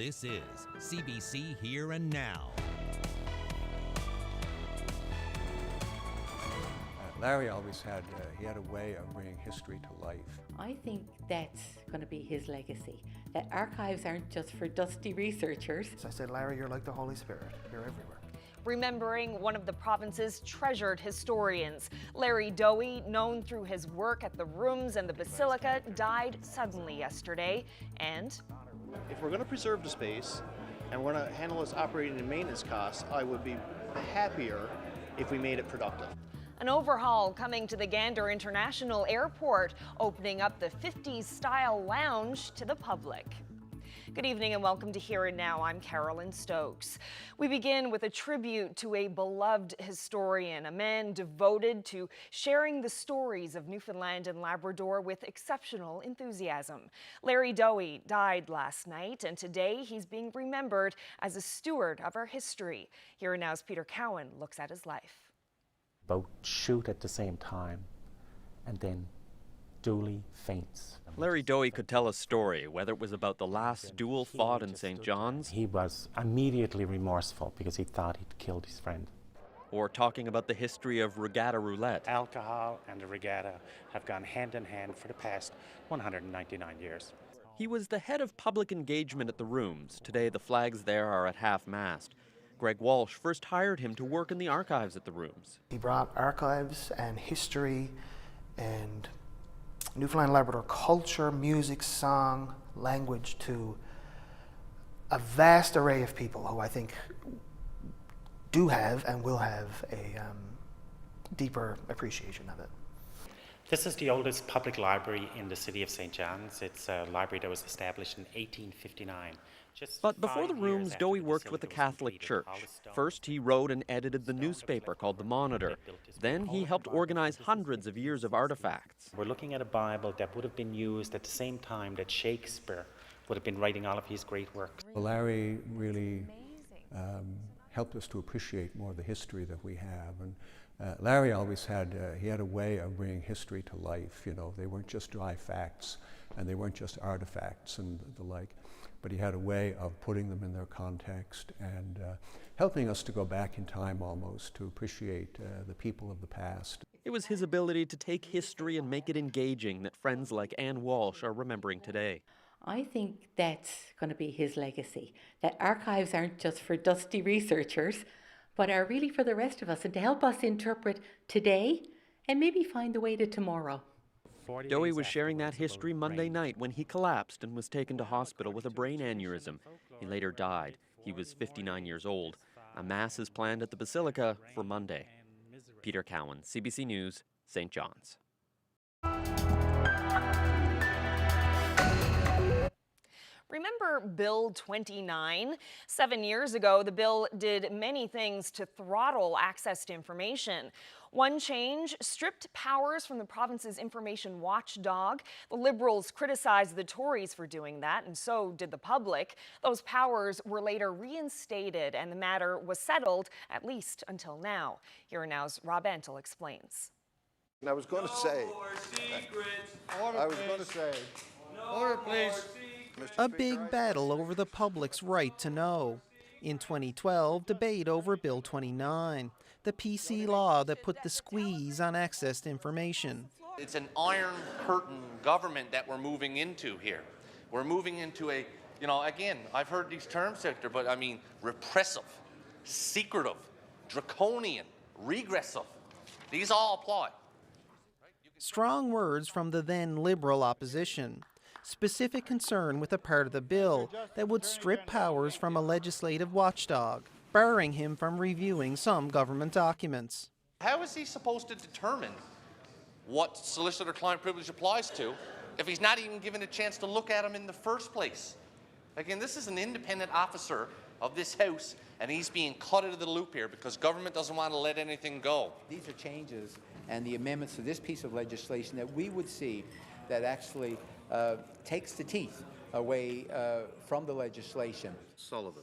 This is CBC Here and Now. Larry always had, he had a way of bringing history to life. I think that's going to be his legacy, that archives aren't just for dusty researchers. So I said, Larry, you're like the Holy Spirit. You're everywhere. Remembering one of the province's treasured historians. Larry Dohey, known through his work at the rooms and the Basilica, died suddenly yesterday. And if we're going to preserve the space and we're going to handle its operating and maintenance costs, I would be happier if we made it productive. An overhaul coming to the Gander International Airport, opening up the 50s-style lounge to the public. Good evening and welcome to Here and Now. I'm Carolyn Stokes. We begin with a tribute to a beloved historian, a man devoted to sharing the stories of Newfoundland and Labrador with exceptional enthusiasm. Larry Dohey died last night, and today he's being remembered as a steward of our history. Here and Now's Peter Cowan looks at his life. Both shoot at the same time and then Dooley faints. Larry Dohey could tell a story, whether it was about the last duel fought in St. John's. He was immediately remorseful because he thought he'd killed his friend. Or talking about the history of regatta roulette. Alcohol and the regatta have gone hand in hand for the past 199 years. He was the head of public engagement at the rooms. Today the flags there are at half-mast. Greg Walsh first hired him to work in the archives at the rooms. He brought archives and history and Newfoundland and Labrador culture, music, song, language to a vast array of people who I think do have and will have a deeper appreciation of it. This is the oldest public library in the city of St. John's. It's a library that was established in 1859. But before the rooms, Dohey worked with the Catholic Church. First, he wrote and edited the newspaper called The Monitor. Then he helped organize hundreds of years of artifacts. We're looking at a Bible that would have been used at the same time that Shakespeare would have been writing all of his great works. Well, Larry really helped us to appreciate more of the history that we have. And Larry always had, he had a way of bringing history to life. You know, they weren't just dry facts and they weren't just artifacts and the like. But he had a way of putting them in their context and helping us to go back in time almost to appreciate the people of the past. It was his ability to take history and make it engaging that friends like Ann Walsh are remembering today. I think that's going to be his legacy, that archives aren't just for dusty researchers, but are really for the rest of us and to help us interpret today and maybe find the way to tomorrow. Dohey was sharing that history Monday night when he collapsed and was taken to hospital with a brain aneurysm. He later died. He was 59 years old. A mass is planned at the Basilica for Monday. Peter Cowan, CBC News, St. John's. Remember Bill 29? 7 years ago, the bill did many things to throttle access to information. One change stripped powers from the province's information watchdog. The Liberals criticized the Tories for doing that, and so did the public. Those powers were later reinstated, and the matter was settled, at least until now. Here Now's Rob Antle explains. I was going to say, Order, please. A big battle over the public's right to know. In 2012, debate over Bill 29, the PC law that put the squeeze on access to information. It's an iron curtain government that we're moving into here. We're moving into a, again, I've heard these terms, Victor, but I mean repressive, secretive, draconian, regressive. These all apply. Strong words from the then Liberal opposition. Specific concern with a part of the bill that would strip powers from a legislative watchdog, barring him from reviewing some government documents. How is he supposed to determine what solicitor-client privilege applies to if he's not even given a chance to look at them in the first place? Again, this is an independent officer of this House, and he's being cut out of the loop here because government doesn't want to let anything go. These are changes and the amendments to this piece of legislation that we would see that actually takes the teeth away from the legislation. Sullivan.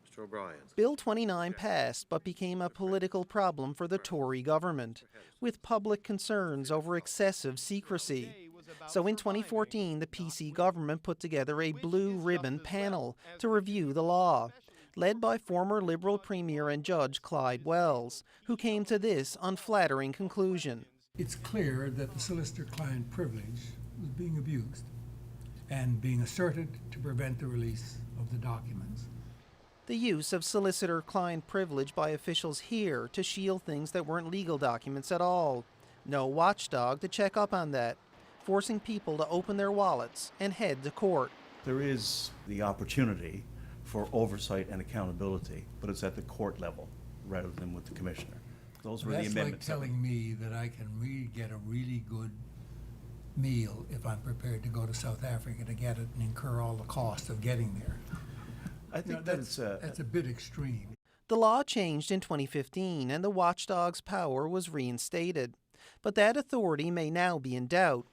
Mr. O'Brien. Bill 29 passed but became a political problem for the Tory government, with public concerns over excessive secrecy. So in 2014, the PC government put together a blue ribbon panel to review the law, led by former Liberal Premier and Judge Clyde Wells, who came to this unflattering conclusion. It's clear that the solicitor-client privilege was being abused and being asserted to prevent the release of the documents. The use of solicitor-client privilege by officials here to shield things that weren't legal documents at all. No watchdog to check up on that, forcing people to open their wallets and head to court. There is the opportunity for oversight and accountability, but it's at the court level rather than with the commissioner. Those were the amendments. That's like telling me that I can get a really good meal if I'm prepared to go to South Africa to get it and incur all the cost of getting there. I think that's a bit extreme. The law changed in 2015 and the watchdog's power was reinstated. But that authority may now be in doubt,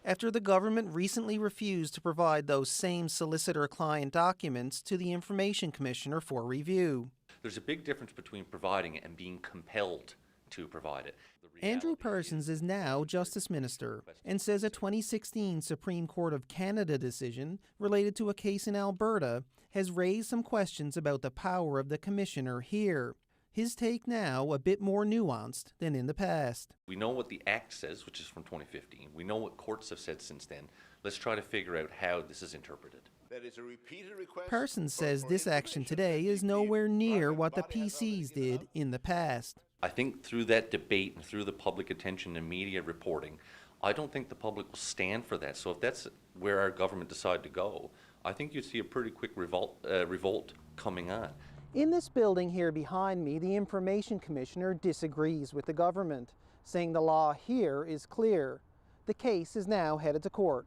after the government recently refused to provide those same solicitor-client documents to the Information Commissioner for review. There's a big difference between providing it and being compelled to provide it. Andrew Persons is now Justice Minister and says a 2016 Supreme Court of Canada decision related to a case in Alberta has raised some questions about the power of the Commissioner here. His take now a bit more nuanced than in the past. We know what the Act says, which is from 2015. We know what courts have said since then. Let's try to figure out how this is interpreted. That is a repeated request. Persons says this action today is nowhere near what the PCs did in the past. I think through that debate and through the public attention and media reporting, I don't think the public will stand for that. So if that's where our government decided to go, I think you'd see a pretty quick revolt coming on. In this building here behind me, the Information Commissioner disagrees with the government, saying the law here is clear. The case is now headed to court.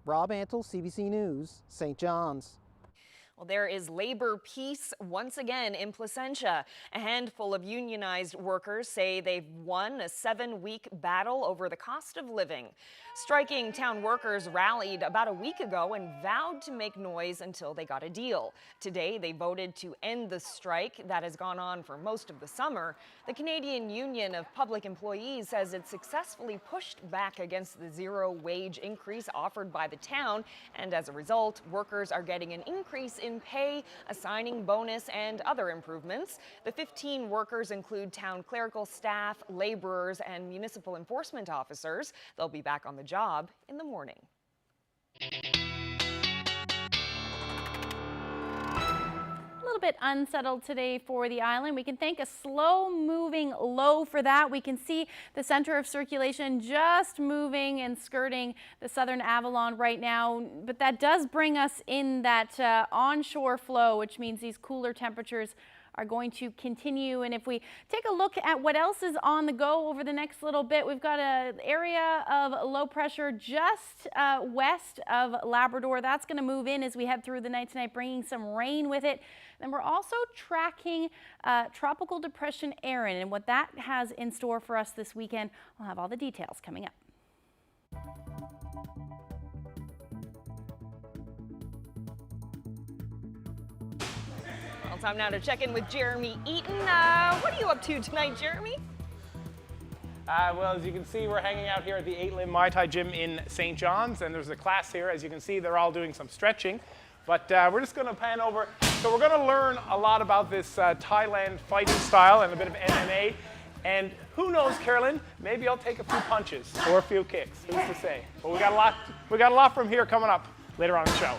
Rob Antle, CBC News, St. John's. Well, there is labor peace once again in Placentia. A handful of unionized workers say they've won a 7-week battle over the cost of living. Striking town workers rallied about a week ago and vowed to make noise until they got a deal. Today, they voted to end the strike that has gone on for most of the summer. The Canadian Union of Public Employees says it successfully pushed back against the zero-wage increase offered by the town, and as a result, workers are getting an increase in pay, a signing bonus, and other improvements. The 15 workers include town clerical staff, laborers, and municipal enforcement officers. They'll be back on the job in the morning. A little bit unsettled today for the island. We can thank a slow-moving low for that. We can see the center of circulation just moving and skirting the southern Avalon right now, but that does bring us in that onshore flow, which means these cooler temperatures are going to continue. And if we take a look at what else is on the go over the next little bit, we've got an area of low pressure just west of Labrador. That's going to move in as we head through the night tonight, bringing some rain with it. Then we're also tracking Tropical Depression Erin and what that has in store for us this weekend. We'll have all the details coming up. Well, time now to check in with Jeremy Eaton. What are you up to tonight, Jeremy? Well, as you can see, we're hanging out here at the 8-Limb Muay Thai gym in St. John's, and there's a class here. As you can see, they're all doing some stretching. But we're just going to pan over. So we're going to learn a lot about this Thailand fighting style and a bit of MMA. And who knows, Carolyn, maybe I'll take a few punches or a few kicks. Who's to say? But we got a lot from here coming up later on in the show.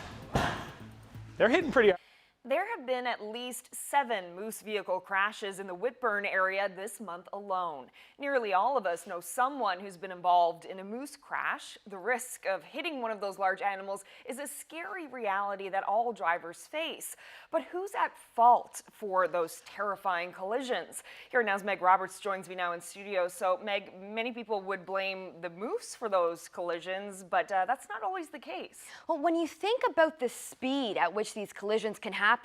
They're hitting pretty hard. There have been at least 7 moose vehicle crashes in the Whitburn area this month alone. Nearly all of us know someone who's been involved in a moose crash. The risk of hitting one of those large animals is a scary reality that all drivers face. But who's at fault for those terrifying collisions? Here Now's Meg Roberts joins me now in studio. So Meg, many people would blame the moose for those collisions, but that's not always the case. Well, when you think about the speed at which these collisions can happen,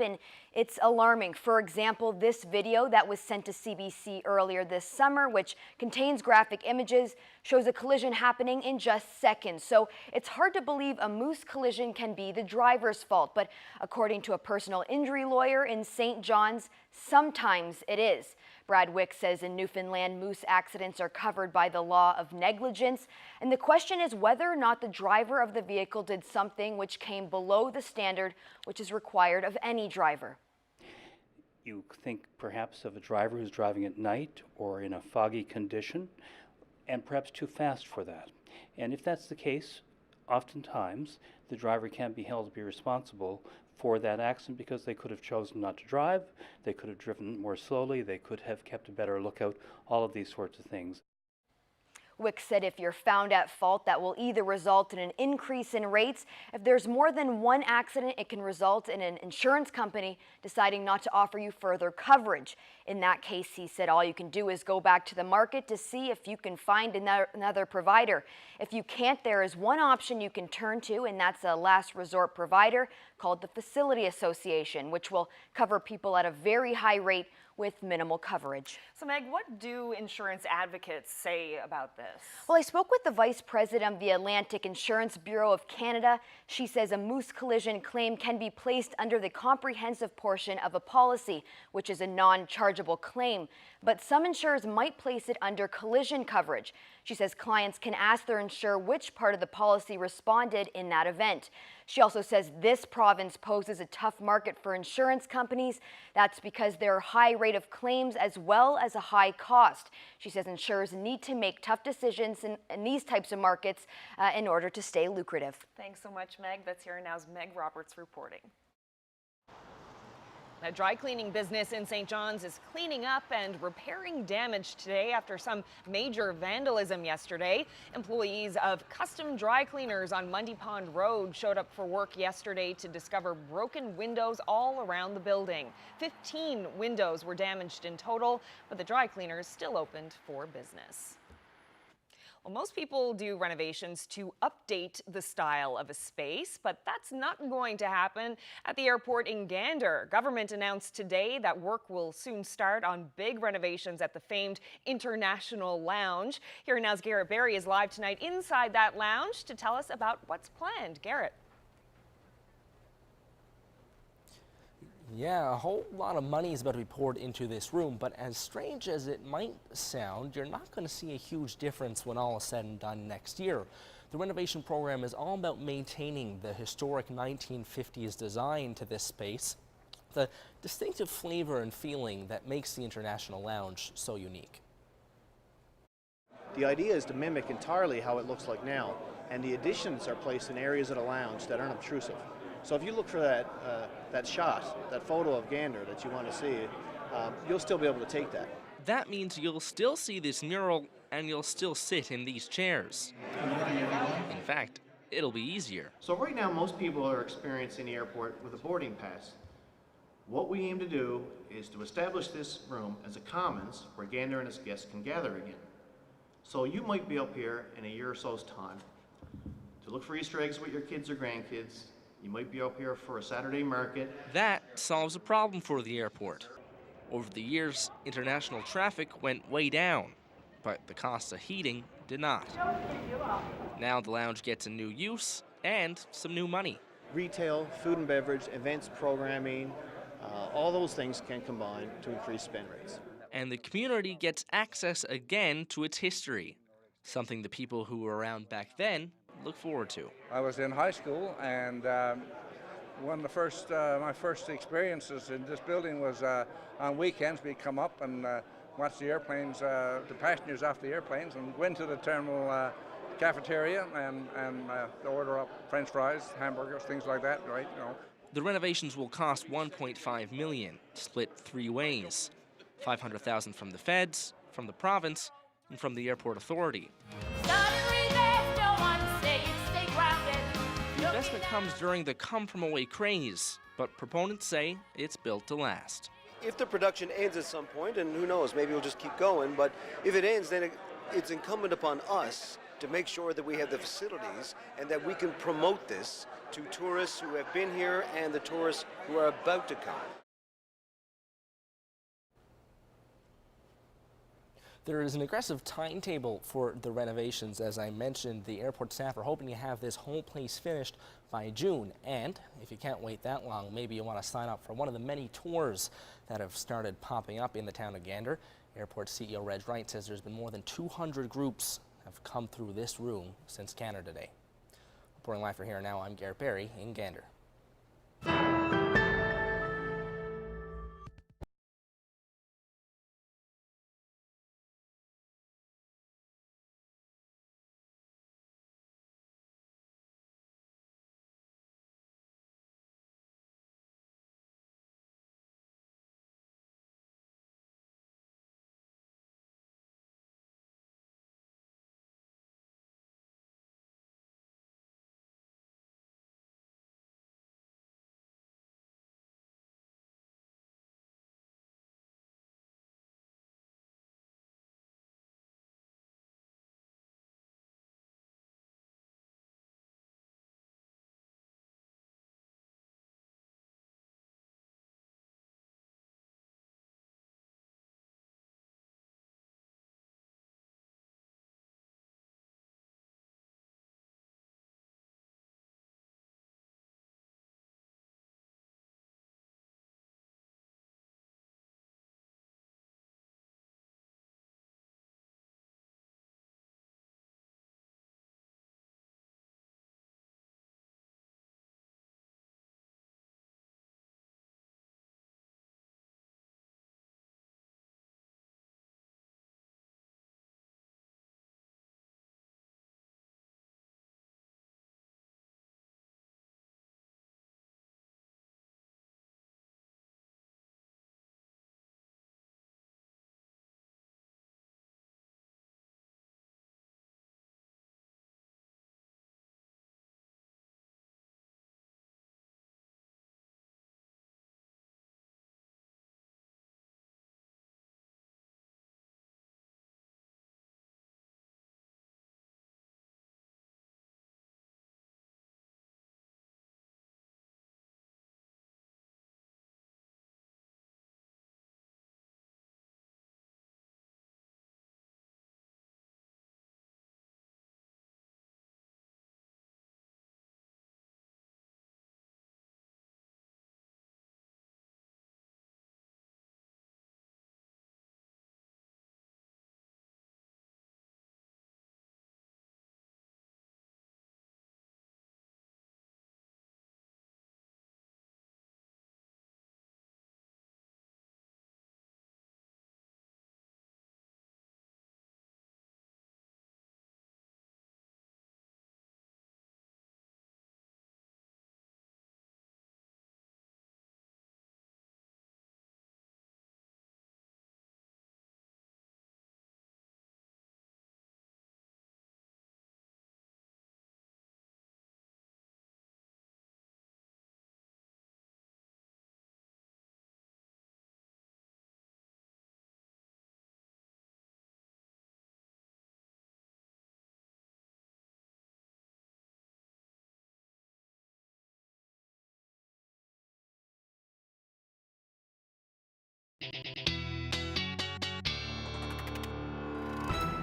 it's alarming. For example, this video that was sent to CBC earlier this summer, which contains graphic images, shows a collision happening in just seconds. So it's hard to believe a moose collision can be the driver's fault, but according to a personal injury lawyer in St. John's, sometimes it is. Brad Wick says in Newfoundland, moose accidents are covered by the law of negligence. And the question is whether or not the driver of the vehicle did something which came below the standard which is required of any driver. You think perhaps of a driver who's driving at night or in a foggy condition, and perhaps too fast for that. And if that's the case, oftentimes the driver can't be held to be responsible for that accident because they could have chosen not to drive, they could have driven more slowly, they could have kept a better lookout, all of these sorts of things. Wick said if you're found at fault, that will either result in an increase in rates. If there's more than one accident, it can result in an insurance company deciding not to offer you further coverage. In that case, he said all you can do is go back to the market to see if you can find another provider. If you can't, there is one option you can turn to, and that's a last resort provider called the Facility Association, which will cover people at a very high rate with minimal coverage. So Meg, what do insurance advocates say about this? Well, I spoke with the Vice President of the Atlantic Insurance Bureau of Canada. She says a moose collision claim can be placed under the comprehensive portion of a policy, which is a non-chargeable claim. But some insurers might place it under collision coverage. She says clients can ask their insurer which part of the policy responded in that event. She also says this province poses a tough market for insurance companies. That's because there are high rate of claims as well as a high cost. She says insurers need to make tough decisions in these types of markets in order to stay lucrative. Thanks so much, Meg. That's Here and Now's Meg Roberts reporting. A dry cleaning business in St. John's is cleaning up and repairing damage today after some major vandalism yesterday. Employees of Custom Dry Cleaners on Mundy Pond Road showed up for work yesterday to discover broken windows all around the building. 15 windows were damaged in total, but the dry cleaners still opened for business. Well, most people do renovations to update the style of a space, but that's not going to happen at the airport in Gander. Government announced today that work will soon start on big renovations at the famed International Lounge. Here Now's Garrett Berry is live tonight inside that lounge to tell us about what's planned. Garrett. Yeah, a whole lot of money is about to be poured into this room, but as strange as it might sound, you're not going to see a huge difference when all is said and done next year. The renovation program is all about maintaining the historic 1950s design to this space, the distinctive flavor and feeling that makes the International Lounge so unique. The idea is to mimic entirely how it looks like now, and the additions are placed in areas of the lounge that aren't obtrusive. So if you look for that shot, that photo of Gander that you want to see, you'll still be able to take that. That means you'll still see this mural and you'll still sit in these chairs. In fact, it'll be easier. So right now, most people are experiencing the airport with a boarding pass. What we aim to do is to establish this room as a commons where Gander and his guests can gather again. So you might be up here in a year or so's time to look for Easter eggs with your kids or grandkids. You might be up here for a Saturday market. That solves a problem for the airport. Over the years, international traffic went way down, but the cost of heating did not. Now the lounge gets a new use and some new money. Retail, food and beverage, events, programming, all those things can combine to increase spend rates. And the community gets access again to its history, something the people who were around back then look forward to. I was in high school, and one of the my first experiences in this building was on weekends. We'd come up and watch the airplanes, the passengers off the airplanes, and go into the terminal cafeteria and order up French fries, hamburgers, things like that, right? You know. The renovations will cost $1.5 million, split 3 ways: $500,000 from the feds, from the province, and from the airport authority. The investment comes during the come-from-away craze, but proponents say it's built to last. If the production ends at some point, and who knows, maybe we'll just keep going, but if it ends, then it's incumbent upon us to make sure that we have the facilities and that we can promote this to tourists who have been here and the tourists who are about to come. There is an aggressive timetable for the renovations. As I mentioned, the airport staff are hoping to have this whole place finished by June. And if you can't wait that long, maybe you want to sign up for one of the many tours that have started popping up in the town of Gander. Airport CEO Reg Wright says there's been more than 200 groups have come through this room since Canada Day. Reporting live for Here and Now, I'm Garrett Berry in Gander.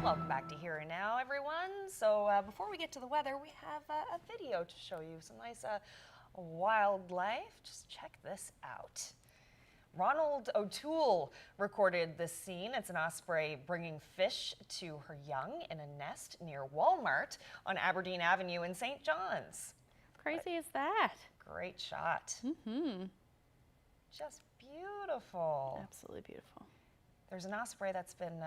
Welcome back to Here and Now, everyone. So before we get to the weather, we have a video to show you some nice wildlife. Just check this out. Ronald O'Toole recorded this scene. It's an osprey bringing fish to her young in a nest near Walmart on Aberdeen Avenue in St. John's. How crazy is that? Great shot. Mm-hmm. Just beautiful. Absolutely beautiful. There's an osprey that's been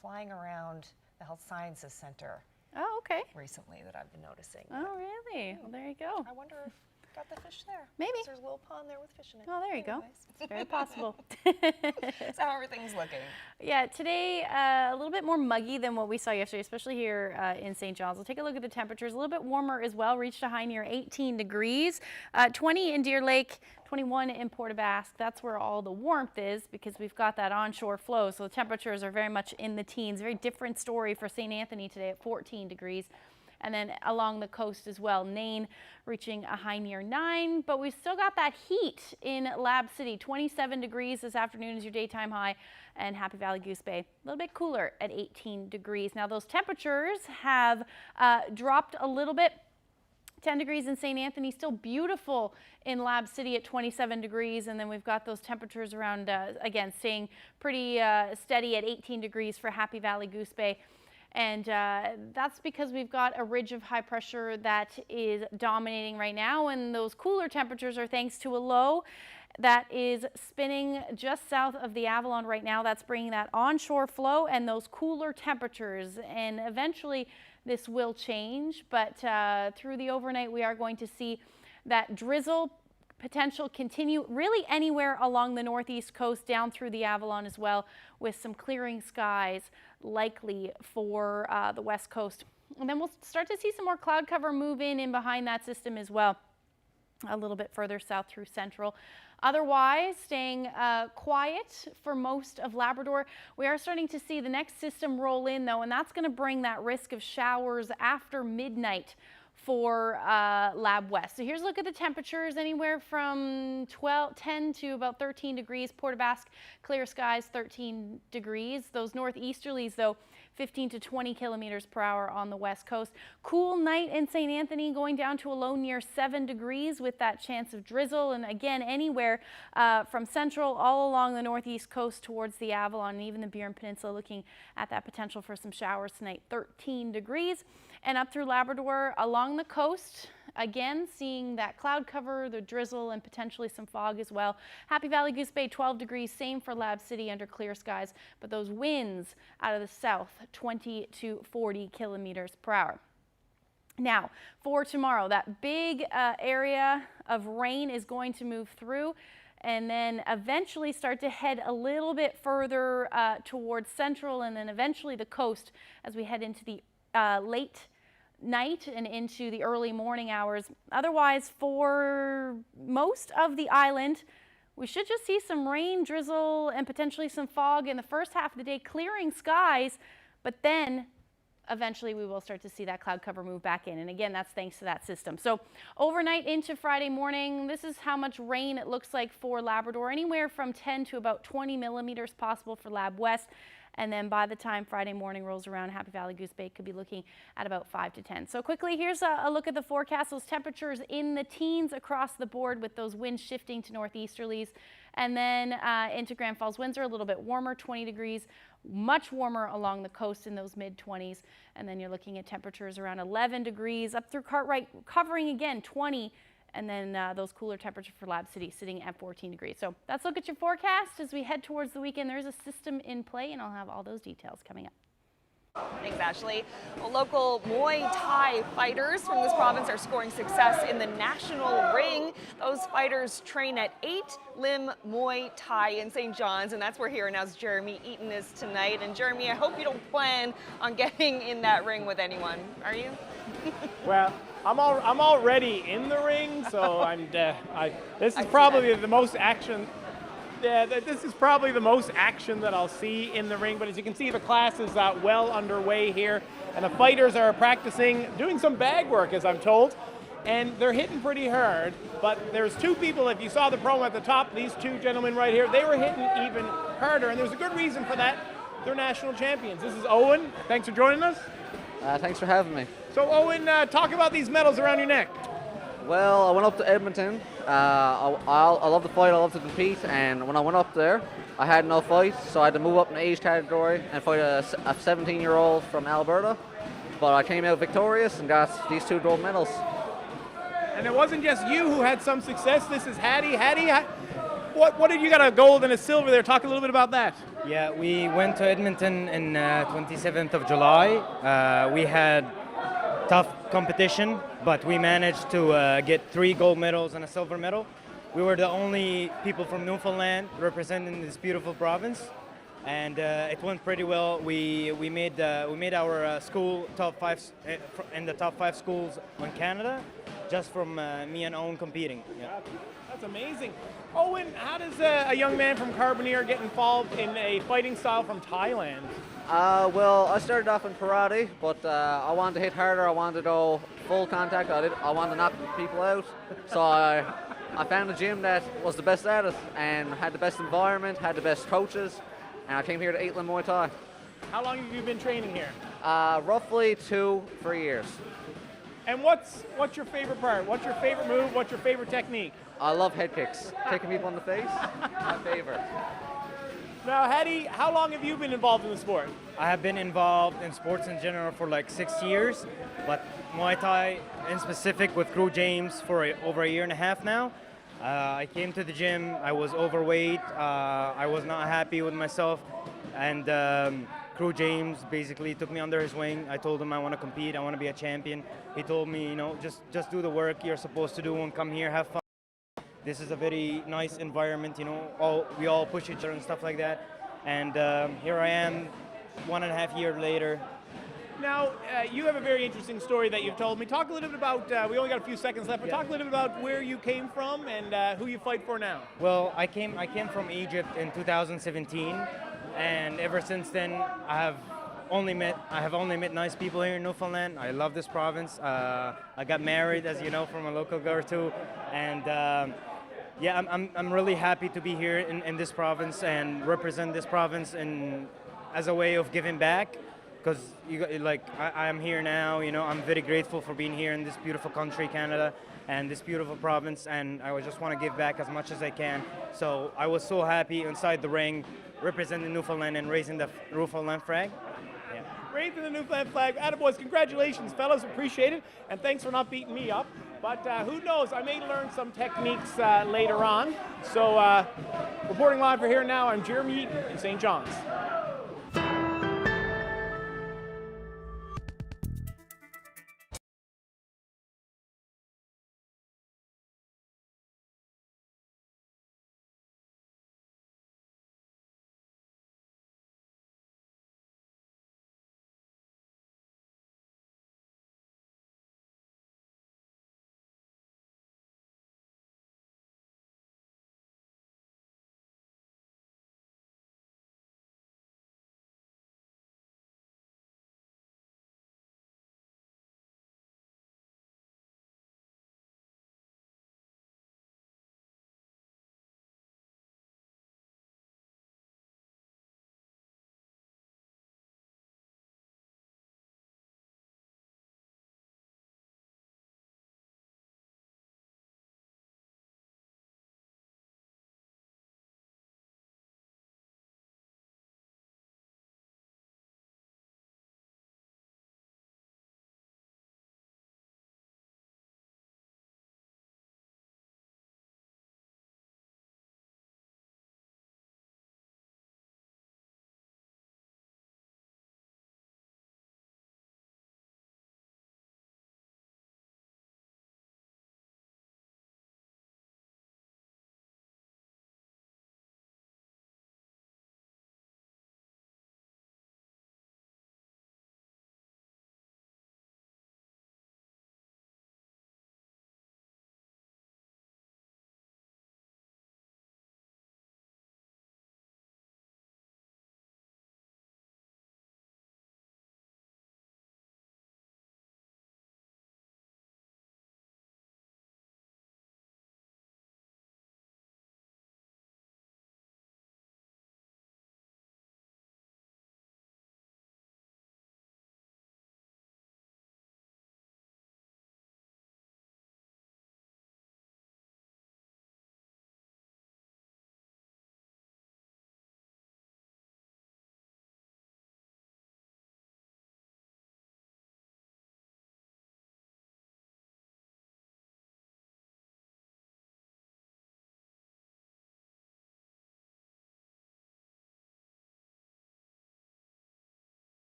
flying around the Health Sciences Center. Oh, okay. Recently that I've been noticing. Oh, really? Well, there you go. I wonder if got the fish there. Maybe. There's a little pond there with fish in it. Oh, there you go. It's very possible. That's how everything's looking. Yeah, today a little bit more muggy than what we saw yesterday, especially here in St. John's. We'll take a look at the temperatures. A little bit warmer as well. Reached a high near 18 degrees. 20 in Deer Lake, 21 in Port aux Basques. That's where all the warmth is because we've got that onshore flow. So the temperatures are very much in the teens. Very different story for St. Anthony today at 14 degrees. and then along the coast as well. Nain reaching a high near 9, but we've still got that heat in Lab City. 27 degrees this afternoon is your daytime high, and Happy Valley Goose Bay a little bit cooler at 18 degrees. Now those temperatures have dropped a little bit. 10 degrees in St. Anthony, still beautiful in Lab City at 27 degrees. And then we've got those temperatures around, again, staying pretty steady at 18 degrees for Happy Valley Goose Bay. And that's because we've got a ridge of high pressure that is dominating right now. And those cooler temperatures are thanks to a low that is spinning just south of the Avalon right now. That's bringing that onshore flow and those cooler temperatures. And eventually this will change, but through the overnight we are going to see that drizzle potential continue really anywhere along the northeast coast down through the Avalon as well, with some clearing skies likely for the west coast. And then we'll start to see some more cloud cover move in behind that system as well, a little bit further south through central. Otherwise, staying quiet for most of Labrador. We are starting to see the next system roll in though, and that's going to bring that risk of showers after midnight for Lab West. So here's a look at the temperatures, anywhere from 10 to about 13 degrees. Port aux Basques, clear skies, 13 degrees. Those northeasterlies though, 15 to 20 kilometers per hour on the west coast. Cool night in St. Anthony, going down to a low near 7 degrees with that chance of drizzle. And again, anywhere from central all along the northeast coast towards the Avalon and even the Burin Peninsula, looking at that potential for some showers tonight, 13 degrees. And up through Labrador along the coast, again, seeing that cloud cover, the drizzle, and potentially some fog as well. Happy Valley Goose Bay, 12 degrees, same for Lab City under clear skies, but those winds out of the south, 20 to 40 kilometers per hour. Now, for tomorrow, that big area of rain is going to move through and then eventually start to head a little bit further towards central and then eventually the coast as we head into the late night and into the early morning hours. Otherwise, for most of the island, we should just see some rain, drizzle, and potentially some fog in the first half of the day, clearing skies, but then eventually we will start to see that cloud cover move back in. And again, that's thanks to that system. So overnight into Friday morning, this is how much rain it looks like for Labrador, anywhere from 10 to about 20 millimeters possible for Lab West. And then by the time Friday morning rolls around, Happy Valley Goose Bay could be looking at about 5 to 10. So quickly, here's a look at the forecast. Those temperatures in the teens across the board with those winds shifting to northeasterlies. And then into Grand Falls, winds are a little bit warmer, 20 degrees, much warmer along the coast in those mid-20s. And then you're looking at temperatures around 11 degrees up through Cartwright, covering again 20. And then those cooler temperatures for Lab City sitting at 14 degrees. So let's look at your forecast as we head towards the weekend. There's a system in play, and I'll have all those details coming up. Thanks, Ashley. Well, local Muay Thai fighters from this province are scoring success in the national ring. Those fighters train at 8 Lim Muay Thai in St. John's, and that's where Here and Now's Jeremy Eaton is tonight. And Jeremy, I hope you don't plan on getting in that ring with anyone, are you? Well, I'm already in the ring, so this is probably the most action. Yeah, this is probably the most action that I'll see in the ring. But as you can see, the class is well underway here, and the fighters are practicing, doing some bag work, as I'm told, and they're hitting pretty hard. But there's two people. If you saw the promo at the top, these two gentlemen right here, they were hitting even harder, and there's a good reason for that. They're national champions. This is Owen. Thanks for joining us. Thanks for having me. So Owen, talk about these medals around your neck. Well, I went up to Edmonton. I love to fight, I love to compete, and when I went up there, I had no fight, so I had to move up in the age category and fight a 17-year-old from Alberta. But I came out victorious and got these two gold medals. And it wasn't just you who had some success. This is Hattie. Hattie, what did you got, a gold and a silver there? Talk a little bit about that. Yeah, we went to Edmonton in 27th of July. We had tough competition, but we managed to get 3 gold medals and a silver medal. We were the only people from Newfoundland representing this beautiful province, and it went pretty well. We made our school in the top 5 schools in Canada, just from me and Owen competing. Yeah. That's amazing. Owen, how does a young man from Carbonear get involved in a fighting style from Thailand? Well, I started off in karate, but I wanted to hit harder. I wanted to go full contact. I wanted to knock people out. So I found a gym that was the best at it and had the best environment, had the best coaches, and I came here to 8 Muay Thai. How long have you been training here? Roughly 2-3 years. And what's your favorite part? What's your favorite move? What's your favorite technique? I love head kicks. Kicking people in the face, my favorite. Now, Hedy, how long have you been involved in the sport? I have been involved in sports in general for like 6 years, but Muay Thai in specific with Crew James for over 1.5 years now. I came to the gym, I was overweight, I was not happy with myself, and Crew James basically took me under his wing. I told him I want to compete, I want to be a champion. He told me, you know, just do the work you're supposed to do and come here, have fun. This is a very nice environment, you know, we all push each other and stuff like that. And here I am, 1.5 years later. Now, you have a very interesting story that you've told me. Talk a little bit about, we only got a few seconds left, but talk a little bit about where you came from and who you fight for now. Well, I came from Egypt in 2017, and ever since then, I have only met nice people here in Newfoundland. I love this province. I got married, as you know, from a local girl too, and yeah, I'm really happy to be here in this province and represent this province as a way of giving back. Because I'm here now, you know, I'm very grateful for being here in this beautiful country, Canada, and this beautiful province, and I just want to give back as much as I can. So I was so happy inside the ring, representing Newfoundland and raising the Newfoundland flag. Yeah. Raising the Newfoundland flag. Attaboys, congratulations, fellas, appreciate it, and thanks for not beating me up. But who knows, I may learn some techniques later on. So reporting live for Here Now, I'm Jeremy in St. John's.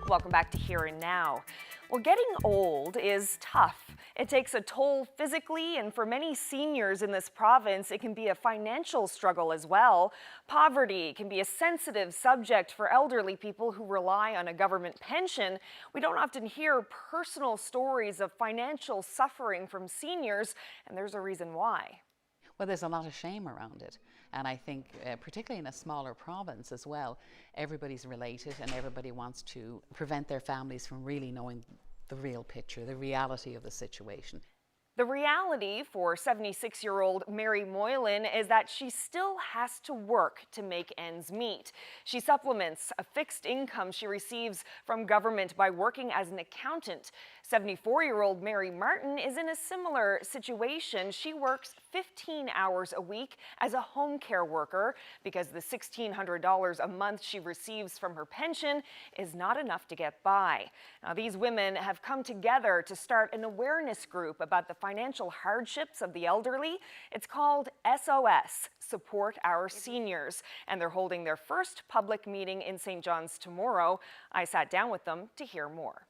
Welcome back to Here and Now. Well, getting old is tough. It takes a toll physically, and for many seniors in this province, it can be a financial struggle as well. Poverty can be a sensitive subject for elderly people who rely on a government pension. We don't often hear personal stories of financial suffering from seniors, and there's a reason why. Well, there's a lot of shame around it. And I think, particularly in a smaller province as well, everybody's related and everybody wants to prevent their families from really knowing the real picture, the reality of the situation. The reality for 76-year-old Mary Moylan is that she still has to work to make ends meet. She supplements a fixed income she receives from government by working as an accountant. 74-year-old Mary Martin is in a similar situation. She works 15 hours a week as a home care worker because the $1,600 a month she receives from her pension is not enough to get by. Now, these women have come together to start an awareness group about the financial hardships of the elderly. It's called SOS, Support Our Seniors, and they're holding their first public meeting in St. John's tomorrow. I sat down with them to hear more.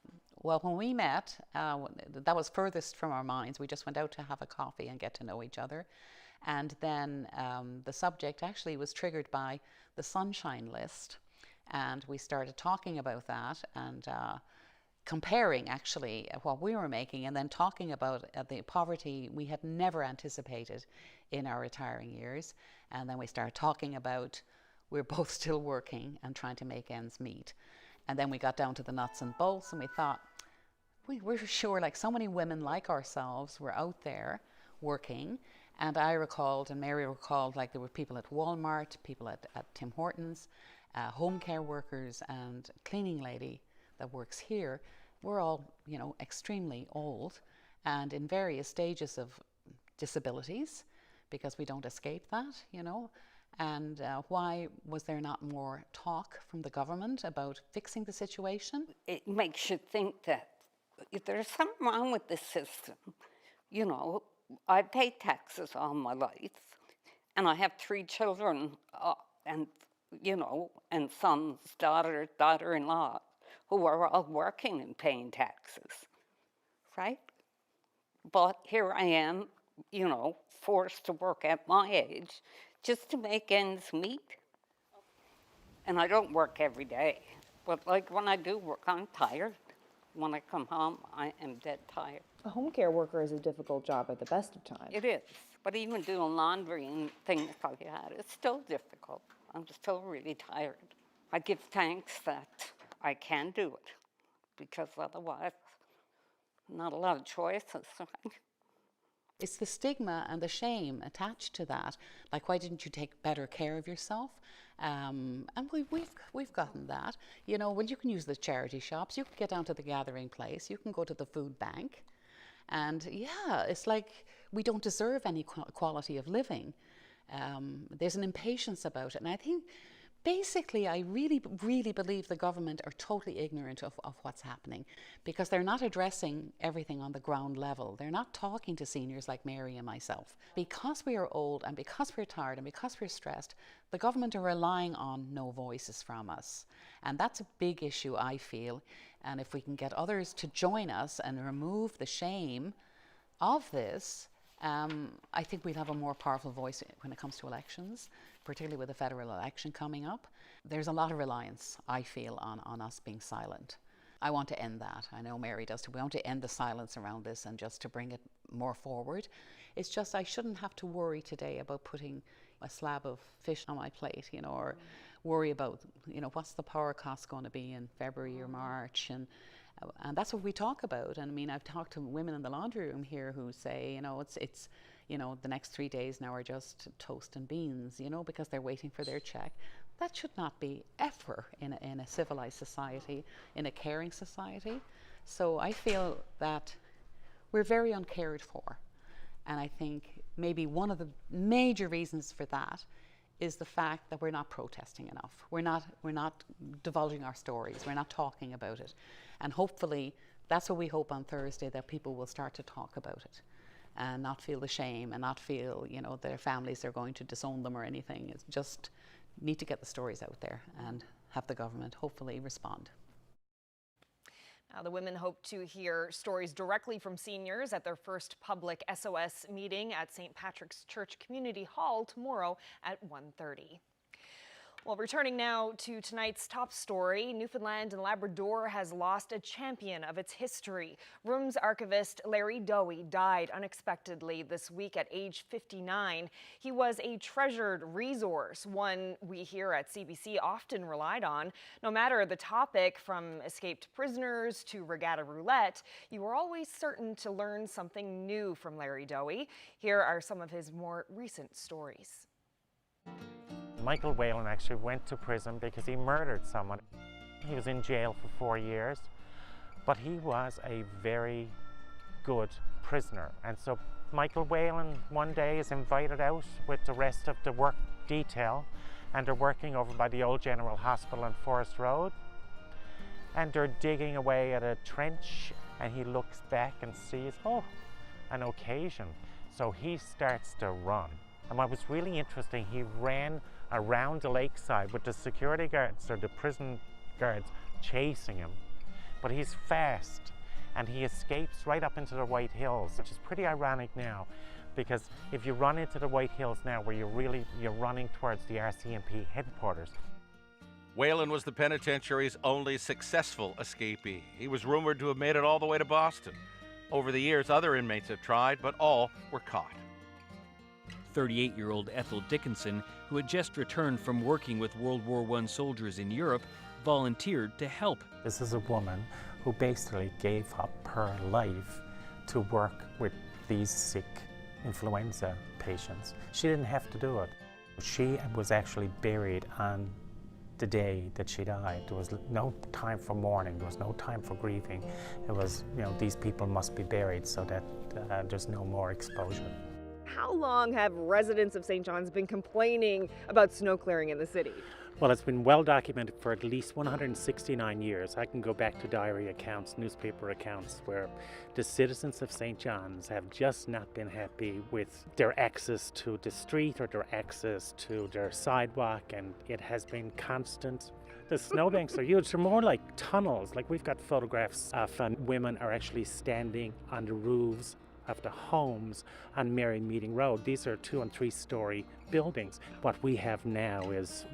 Well, when we met, that was furthest from our minds. We just went out to have a coffee and get to know each other. And then the subject actually was triggered by the Sunshine List. And we started talking about that and comparing actually what we were making and then talking about the poverty we had never anticipated in our retiring years. And then we started talking about we're both still working and trying to make ends meet. And then we got down to the nuts and bolts and we thought, we were sure like so many women like ourselves were out there working. And I recalled, and Mary recalled, like there were people at Walmart, people at Tim Hortons, home care workers and cleaning lady that works here. We're all, you know, extremely old and in various stages of disabilities because we don't escape that, you know. And why was there not more talk from the government about fixing the situation? It makes you think that if there's something wrong with the system. You know, I paid taxes all my life, and I have 3 children, and, you know, and sons, daughter-in-law, who are all working and paying taxes, right? But here I am, you know, forced to work at my age just to make ends meet. And I don't work every day, but like when I do work, I'm tired. When I come home, I am dead tired. A home care worker is a difficult job at the best of times. It is, but even doing laundry and things like that, it's still difficult. I'm still really tired. I give thanks that I can do it, because otherwise, not a lot of choices. It's the stigma and the shame attached to that. Like, why didn't you take better care of yourself? And we've gotten that. You know, well, you can use the charity shops. You can get down to the gathering place. You can go to the food bank. And yeah, it's like we don't deserve any quality of living. There's an impatience about it. And I think basically, I really, really believe the government are totally ignorant of what's happening because they're not addressing everything on the ground level. They're not talking to seniors like Mary and myself. Because we are old and because we're tired and because we're stressed, the government are relying on no voices from us. And that's a big issue, I feel. And if we can get others to join us and remove the shame of this, I think we'll have a more powerful voice when it comes to elections, particularly with the federal election coming up. There's a lot of reliance, I feel, on us being silent. I want to end that. I know Mary does too. We want to end the silence around this and just to bring it more forward. It's just I shouldn't have to worry today about putting a slab of fish on my plate, you know, or worry about, you know, what's the power cost going to be in February or March. And that's what we talk about. And I mean, I've talked to women in the laundry room here who say, you know, it's you know, the next 3 days now are just toast and beans, you know, because they're waiting for their check. That should not be ever in a civilized society, in a caring society. So I feel that we're very uncared for. And I think maybe one of the major reasons for that is the fact that we're not protesting enough. We're not divulging our stories. We're not talking about it. And hopefully, that's what we hope on Thursday, that people will start to talk about it and not feel the shame and not feel, you know, their families are going to disown them or anything. It's just need to get the stories out there and have the government hopefully respond. Now, the women hope to hear stories directly from seniors at their first public SOS meeting at St. Patrick's Church Community Hall tomorrow at 1:30. Well, returning now to tonight's top story, Newfoundland and Labrador has lost a champion of its history. Rooms archivist Larry Dohey died unexpectedly this week at age 59. He was a treasured resource, one we here at CBC often relied on. No matter the topic, from escaped prisoners to regatta roulette, you were always certain to learn something new from Larry Dohey. Here are some of his more recent stories. Michael Whalen actually went to prison because he murdered someone. He was in jail for 4 years, but he was a very good prisoner. And so Michael Whalen one day is invited out with the rest of the work detail, and they're working over by the old General Hospital on Forest Road. And they're digging away at a trench, and he looks back and sees, oh, an occasion. So he starts to run. And what was really interesting, he ran around the lakeside with the security guards or the prison guards chasing him. But he's fast, and he escapes right up into the White Hills, which is pretty ironic now, because if you run into the White Hills now, where you're running towards the RCMP headquarters. Whalen was the penitentiary's only successful escapee. He was rumored to have made it all the way to Boston. Over the years, other inmates have tried, but all were caught. 38-year-old Ethel Dickinson, who had just returned from working with World War I soldiers in Europe, volunteered to help. This is a woman who basically gave up her life to work with these sick influenza patients. She didn't have to do it. She was actually buried on the day that she died. There was no time for mourning, there was no time for grieving. It was, these people must be buried so that there's no more exposure. How long have residents of St. John's been complaining about snow clearing in the city? Well, it's been well documented for at least 169 years. I can go back to diary accounts, newspaper accounts, where the citizens of St. John's have just not been happy with their access to the street or their access to their sidewalk, and it has been constant. The snowbanks are huge. They're more like tunnels. Like, we've got photographs of women are actually standing on the roofs of the homes on Mary Meeting Road. These are 2- and 3-story buildings. What we have now is,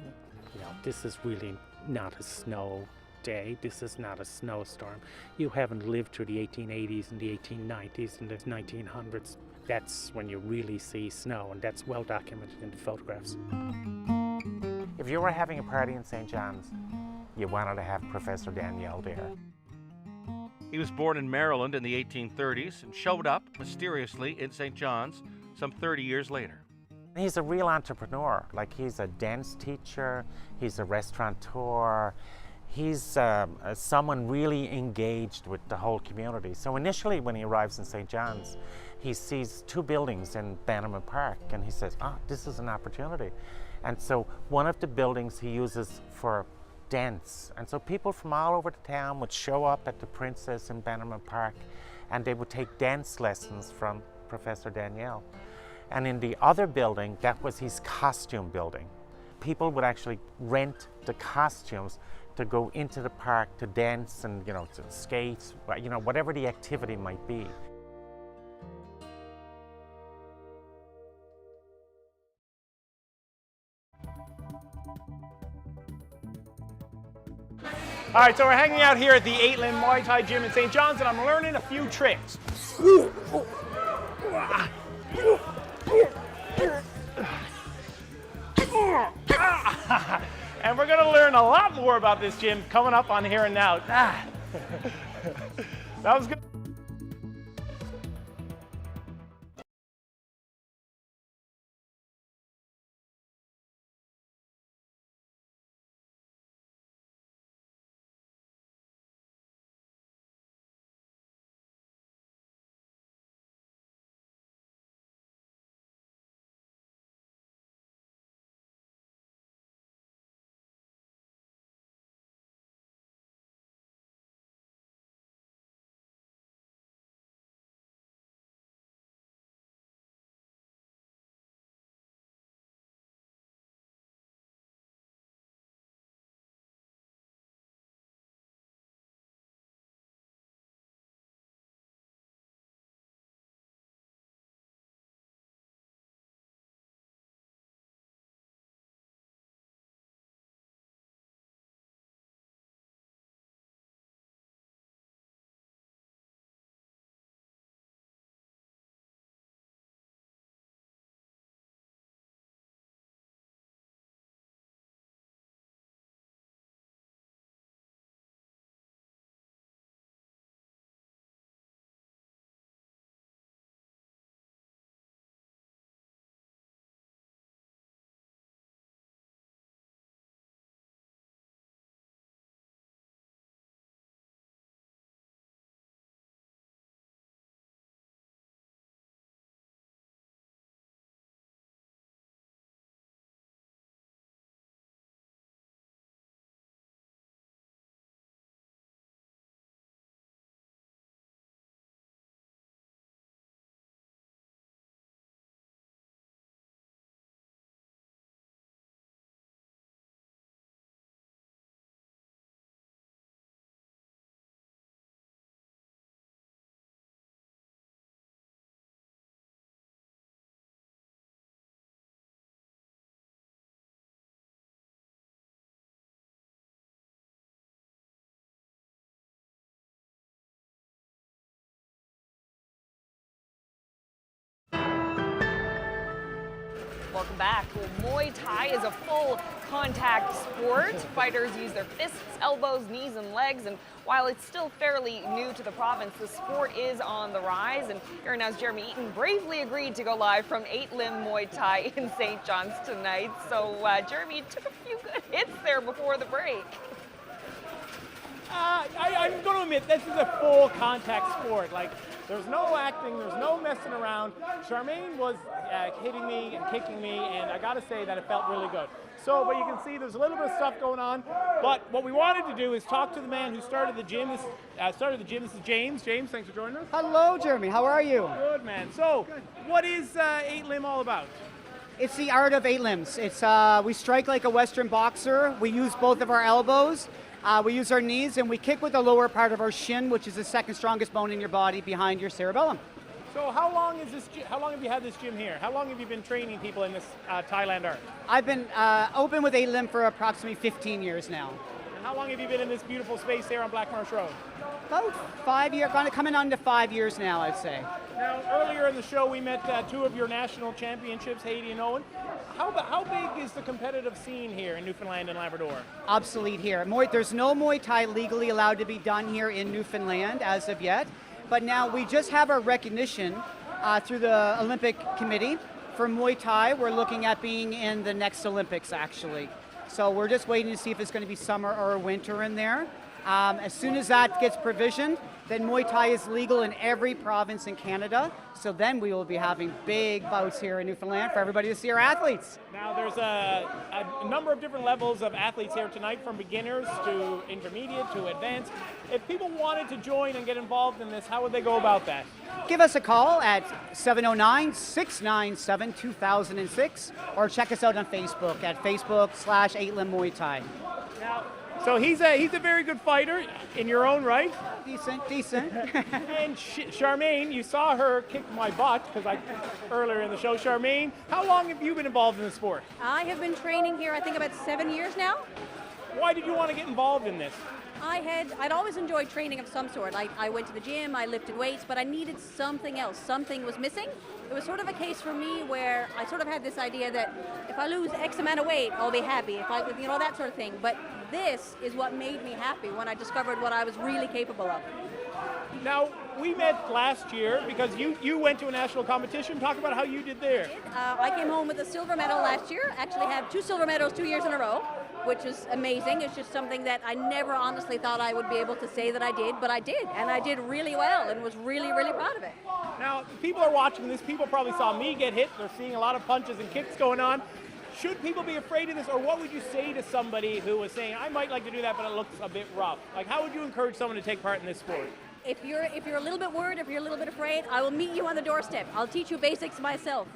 this is really not a snow day. This is not a snowstorm. You haven't lived through the 1880s and the 1890s and the 1900s. That's when you really see snow, and that's well documented in the photographs. If you were having a party in St. John's, you wanted to have Professor Danielle there. He was born in Maryland in the 1830s and showed up mysteriously in St. John's some 30 years later. He's a real entrepreneur. Like, he's a dance teacher, he's a restaurateur, he's someone really engaged with the whole community. So initially when he arrives in St. John's, he sees 2 buildings in Bannerman Park, and he says, this is an opportunity. And so one of the buildings he uses for dance. And so people from all over the town would show up at the Princess in Bannerman Park, and they would take dance lessons from Professor Danielle. And in the other building, that was his costume building. People would actually rent the costumes to go into the park to dance and, to skate, whatever the activity might be. All right, so we're hanging out here at the 8-Limb Muay Thai Gym in St. John's, and I'm learning a few tricks. And we're gonna learn a lot more about this gym coming up on Here and Now. That was good. Welcome back. Well, Muay Thai is a full contact sport. Fighters use their fists, elbows, knees, and legs. And while it's still fairly new to the province, the sport is on the rise. And here now's Jeremy Eaton bravely agreed to go live from 8 Limb Muay Thai in St. John's tonight. So, Jeremy, you took a few good hits there before the break. I'm going to admit, this is a full contact sport. Like, there's no acting, there's no messing around. Germain was hitting me and kicking me, and I got to say that it felt really good. So, but you can see there's a little bit of stuff going on. But what we wanted to do is talk to the man who started the gym. This is James. James, thanks for joining us. Hello, Jeremy. How are you? Good, man. So, what is 8 Limb all about? It's the art of 8 limbs. It's we strike like a Western boxer. We use both of our elbows. We use our knees, and we kick with the lower part of our shin, which is the second strongest bone in your body behind your cerebellum. So how long have you had this gym here? How long have you been training people in this Thailand art? I've been open with 8 limb for approximately 15 years now. And how long have you been in this beautiful space here on Black Marsh Road? About 5 years, coming on to 5 years now, I'd say. Now, earlier in the show, we met two of your national championships, Haiti and Owen. How big is the competitive scene here in Newfoundland and Labrador? Obsolete here. There's no Muay Thai legally allowed to be done here in Newfoundland as of yet. But now we just have our recognition through the Olympic Committee for Muay Thai. We're looking at being in the next Olympics, actually. So we're just waiting to see if it's going to be summer or winter in there. As soon as that gets provisioned, then Muay Thai is legal in every province in Canada. So then we will be having big bouts here in Newfoundland for everybody to see our athletes. Now there's a number of different levels of athletes here tonight, from beginners to intermediate to advanced. If people wanted to join and get involved in this, how would they go about that? Give us a call at 709-697-2006 or check us out on Facebook at Facebook/8 Limb Muay Thai. Now, so he's a very good fighter in your own right. Decent. And Germain, you saw her kick my butt earlier in the show. Germain, how long have you been involved in the sport? I have been training here, I think, about 7 years now. Why did you want to get involved in this? I'd always enjoyed training of some sort. I went to the gym, I lifted weights, but I needed something else. Something was missing. It was sort of a case for me where I sort of had this idea that if I lose X amount of weight, I'll be happy. If I, that sort of thing. But this is what made me happy when I discovered what I was really capable of. Now, we met last year because you went to a national competition. Talk about how you did there. I came home with a silver medal last year. Actually have 2 silver medals 2 years in a row, which is amazing. It's just something that I never honestly thought I would be able to say that I did, but I did. And I did really well and was really, really proud of it. Now, people are watching this. People probably saw me get hit. They're seeing a lot of punches and kicks going on. Should people be afraid of this, or what would you say to somebody who was saying, I might like to do that, but it looks a bit rough? Like, how would you encourage someone to take part in this sport? If you're a little bit worried, if you're a little bit afraid, I will meet you on the doorstep. I'll teach you basics myself.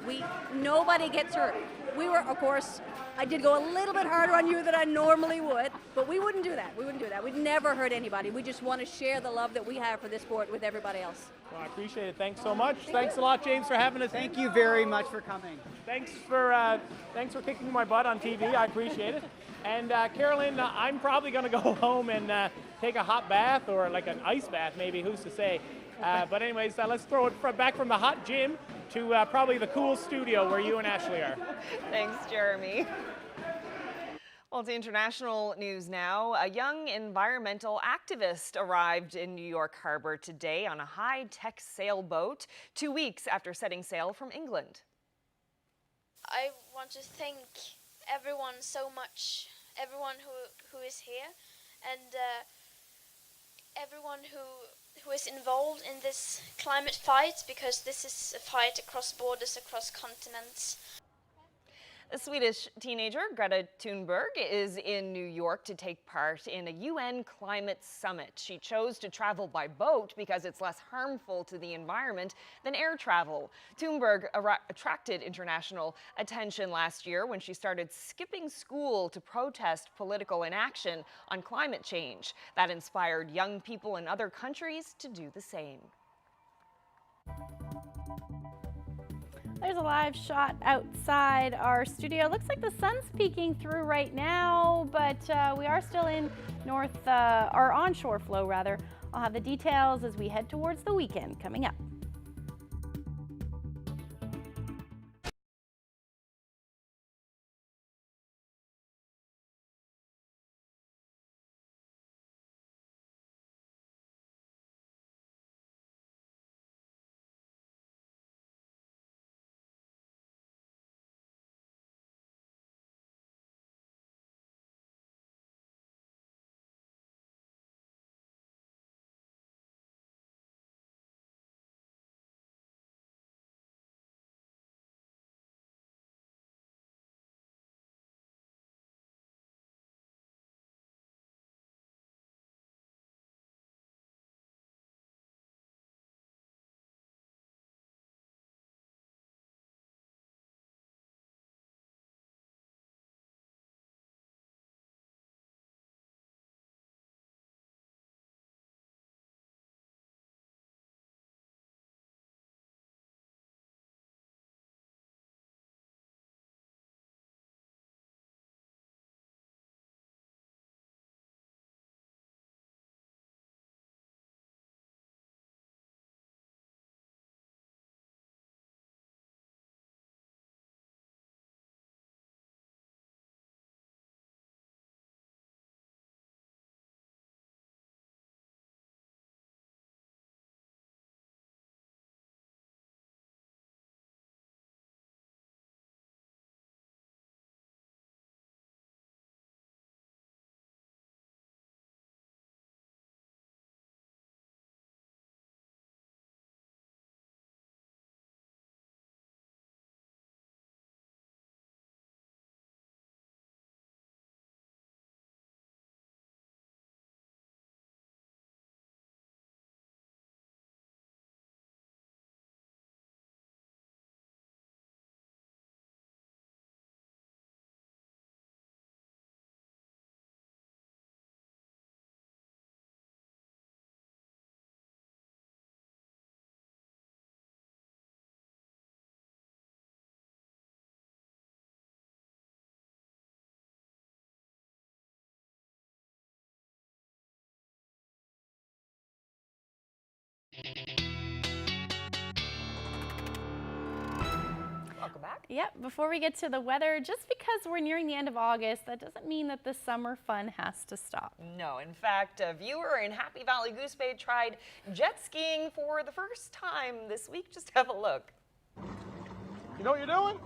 Nobody gets hurt. Of course, I did go a little bit harder on you than I normally would, but we wouldn't do that. We'd never hurt anybody. We just want to share the love that we have for this sport with everybody else. Well, I appreciate it. Thanks so much. Thanks a lot, James, for having us. Thank you very much for coming. Thanks for kicking my butt on TV. I appreciate it. And Carolyn, I'm probably going to go home and take a hot bath, or like an ice bath, maybe. Who's to say? But anyways, let's throw it back from the hot gym to probably the cool studio where you and Ashley are. Thanks, Jeremy. Well, to international news now. A young environmental activist arrived in New York Harbor today on a high-tech sailboat 2 weeks after setting sail from England. I want to thank everyone so much, everyone who is here, and everyone who is involved in this climate fight, because this is a fight across borders, across continents. The Swedish teenager Greta Thunberg is in New York to take part in a UN climate summit. She chose to travel by boat because it's less harmful to the environment than air travel. Thunberg attracted international attention last year when she started skipping school to protest political inaction on climate change. That inspired young people in other countries to do the same. There's a live shot outside our studio. Looks like the sun's peeking through right now, but we are still in or onshore flow rather. I'll have the details as we head towards the weekend coming up. Yep, before we get to the weather, just because we're nearing the end of August, that doesn't mean that the summer fun has to stop. No, in fact, a viewer in Happy Valley Goose Bay tried jet skiing for the first time this week. Just have a look. You know what you're doing?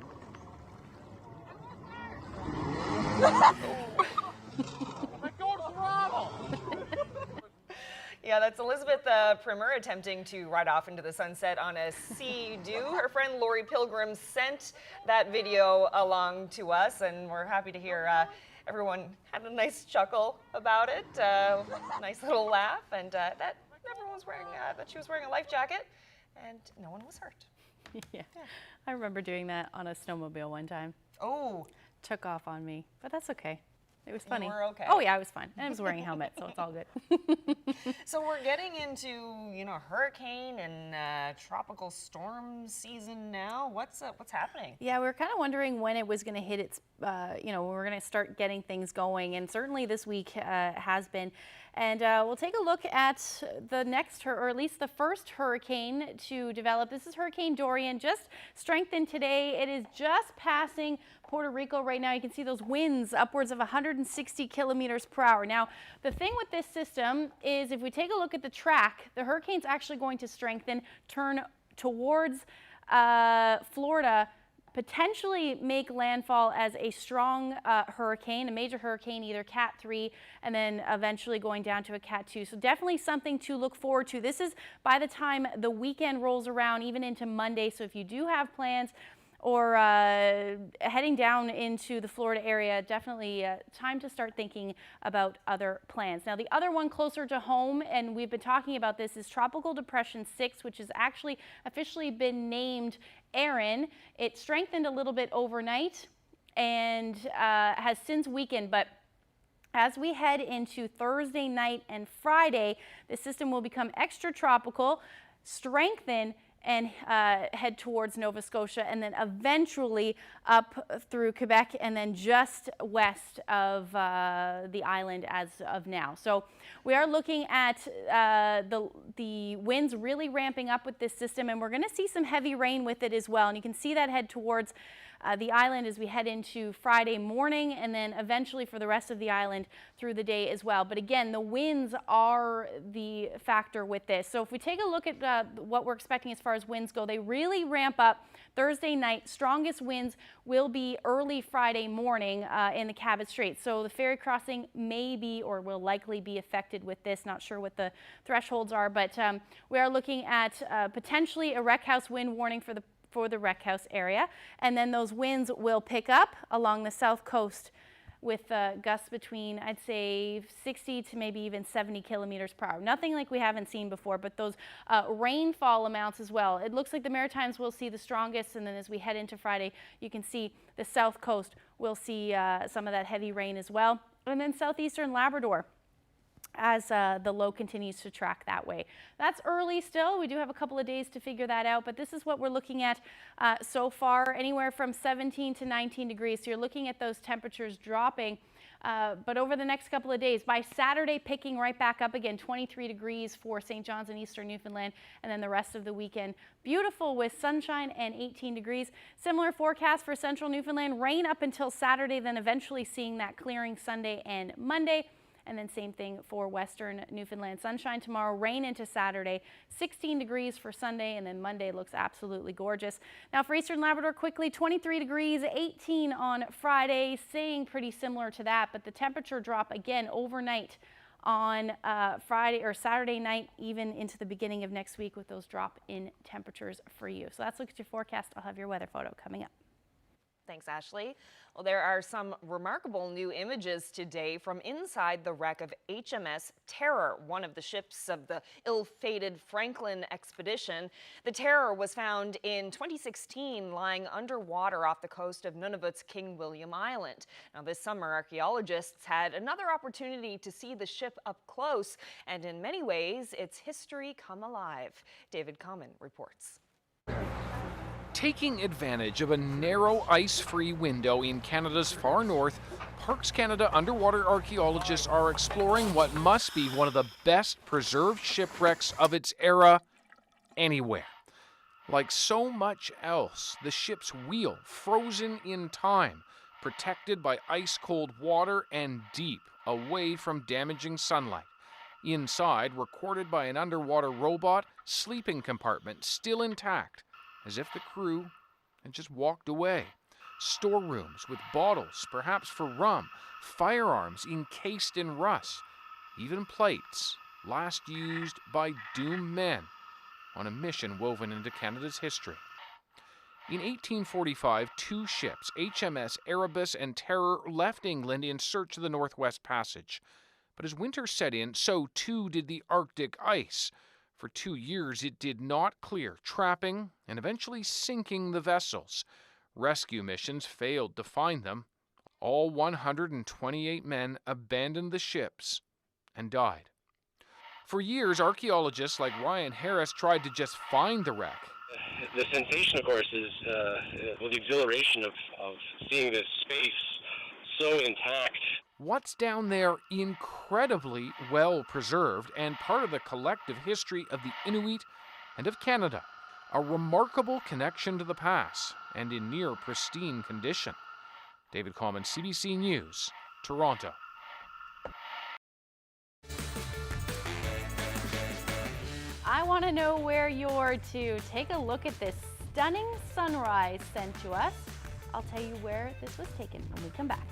Let go of the throttle. Yeah, that's Elizabeth Primer attempting to ride off into the sunset on a Sea-Doo. Her friend Lori Pilgrim sent that video along to us, and we're happy to hear everyone had a nice chuckle about it, nice little laugh, and that everyone was wearing, that she was wearing a life jacket, and no one was hurt. Yeah. I remember doing that on a snowmobile one time. Oh. Took off on me, but that's okay. It was funny. You were okay. Oh yeah, I was fine. And I was wearing a helmet, so it's all good. So we're getting into, you know, hurricane and tropical storm season now. What's happening? Yeah, we were kind of wondering when it was going to hit its, you know, when we're going to start getting things going, and certainly this week has been. And we'll take a look at the next, or at least the first hurricane to develop. This is Hurricane Dorian, just strengthened today. It is just passing Puerto Rico right now. You can see those winds upwards of 160 kilometers per hour. Now, the thing with this system is if we take a look at the track, the hurricane's actually going to strengthen, turn towards Florida, potentially make landfall as a strong hurricane, a major hurricane, either Cat 3, and then eventually going down to a Cat 2. So definitely something to look forward to. This is by the time the weekend rolls around, even into Monday. So if you do have plans or heading down into the Florida area, definitely time to start thinking about other plans. Now, the other one closer to home, and we've been talking about this, is Tropical Depression 6, which has actually officially been named Erin. It strengthened a little bit overnight and has since weakened, but as we head into Thursday night and Friday, the system will become extra tropical, strengthen, and head towards Nova Scotia, and then eventually up through Quebec, and then just west of the island as of now. So we are looking at the winds really ramping up with this system, and we're going to see some heavy rain with it as well. And you can see that head towards the island as we head into Friday morning, and then eventually for the rest of the island through the day as well. But again, the winds are the factor with this. So if we take a look at what we're expecting as far as winds go, they really ramp up Thursday night. Strongest winds will be early Friday morning in the Cabot Straits. So the ferry crossing may be or will likely be affected with this. Not sure what the thresholds are, but we are looking at potentially a wreck house wind warning for the wreck house area, and then those winds will pick up along the south coast with gusts between, I'd say, 60 to maybe even 70 kilometers per hour. Nothing like we haven't seen before, but those rainfall amounts as well. It looks like the Maritimes will see the strongest, and then as we head into Friday, you can see the south coast will see some of that heavy rain as well, and then southeastern Labrador as the low continues to track that way. That's early still. We do have a couple of days to figure that out, but this is what we're looking at so far, anywhere from 17 to 19 degrees. So you're looking at those temperatures dropping, but over the next couple of days, by Saturday, picking right back up again, 23 degrees for St. John's and eastern Newfoundland, and then the rest of the weekend, beautiful with sunshine and 18 degrees. Similar forecast for central Newfoundland, rain up until Saturday, then eventually seeing that clearing Sunday and Monday. And then same thing for western Newfoundland. Sunshine tomorrow, rain into Saturday, 16 degrees for Sunday, and then Monday looks absolutely gorgeous. Now for eastern Labrador, quickly, 23 degrees, 18 on Friday, staying pretty similar to that, but the temperature drop again overnight on Friday or Saturday night, even into the beginning of next week with those drop in temperatures for you. So that's a look at your forecast. I'll have your weather photo coming up. Thanks, Ashley. Well, there are some remarkable new images today from inside the wreck of HMS Terror, one of the ships of the ill-fated Franklin expedition. The Terror was found in 2016 lying underwater off the coast of Nunavut's King William Island. Now, this summer, archaeologists had another opportunity to see the ship up close, and in many ways, its history come alive. David Common reports. Taking advantage of a narrow ice-free window in Canada's far north, Parks Canada underwater archaeologists are exploring what must be one of the best preserved shipwrecks of its era anywhere. Like so much else, the ship's wheel frozen in time, protected by ice-cold water and deep, away from damaging sunlight. Inside, recorded by an underwater robot, sleeping compartment still intact, as if the crew had just walked away. Storerooms with bottles, perhaps for rum, firearms encased in rust, even plates last used by doomed men on a mission woven into Canada's history. In 1845, two ships, HMS Erebus and Terror, left England in search of the Northwest Passage. But as winter set in, so too did the Arctic ice. For 2 years, it did not clear, trapping and eventually sinking the vessels. Rescue missions failed to find them. All 128 men abandoned the ships and died. For years, archaeologists like Ryan Harris tried to just find the wreck. The sensation, of course, is the exhilaration of seeing this space so intact. What's down there incredibly well preserved and part of the collective history of the Inuit and of Canada. A remarkable connection to the past and in near pristine condition. David Coleman, CBC News, Toronto. I want to know where you're to take a look at this stunning sunrise sent to us. I'll tell you where this was taken when we come back.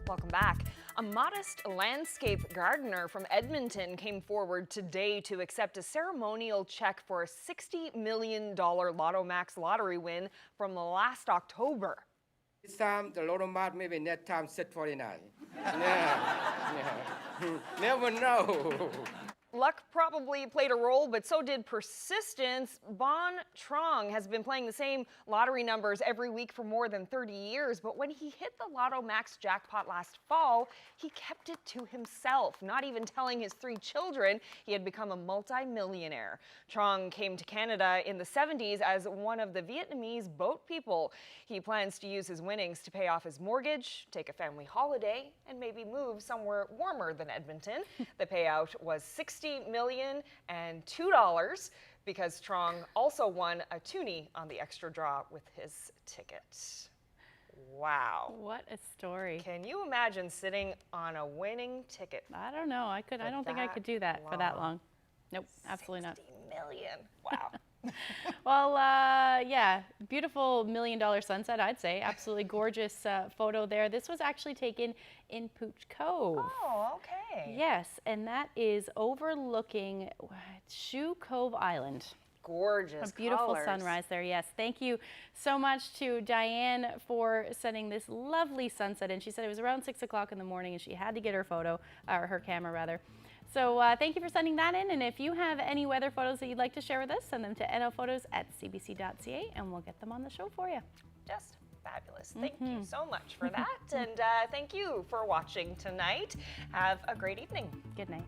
Welcome back. A modest landscape gardener from Edmonton came forward today to accept a ceremonial check for a $60 million Lotto Max lottery win from last October. This time, the Lotto Max maybe net time set 49. Yeah. Never know. Luck probably played a role, but so did persistence. Bon Trong has been playing the same lottery numbers every week for more than 30 years, but when he hit the Lotto Max jackpot last fall, he kept it to himself, not even telling his 3 children he had become a multi-millionaire. Trong came to Canada in the 70s as one of the Vietnamese boat people. He plans to use his winnings to pay off his mortgage, take a family holiday, and maybe move somewhere warmer than Edmonton. The payout was $60 million and $2 because Trong also won a toonie on the extra draw with his ticket. Wow. What a story. Can you imagine sitting on a winning ticket? I don't know. I don't think I could do that for that long. Nope, absolutely not. 60 million. Wow. Well, yeah, beautiful $1 million sunset, I'd say. Absolutely gorgeous photo there. This was actually taken in Pooch Cove. Oh, okay. Yes, and that is overlooking Shoe Cove Island. Gorgeous A beautiful colors. sunrise there, yes. Thank you so much to Diane for sending this lovely sunset in. She said it was around 6 o'clock in the morning and she had to get her photo, or her camera rather. So thank you for sending that in, and if you have any weather photos that you'd like to share with us, send them to nlphotos@cbc.ca and we'll get them on the show for you. Just fabulous. Thank you so much for that, and thank you for watching tonight. Have a great evening. Good night.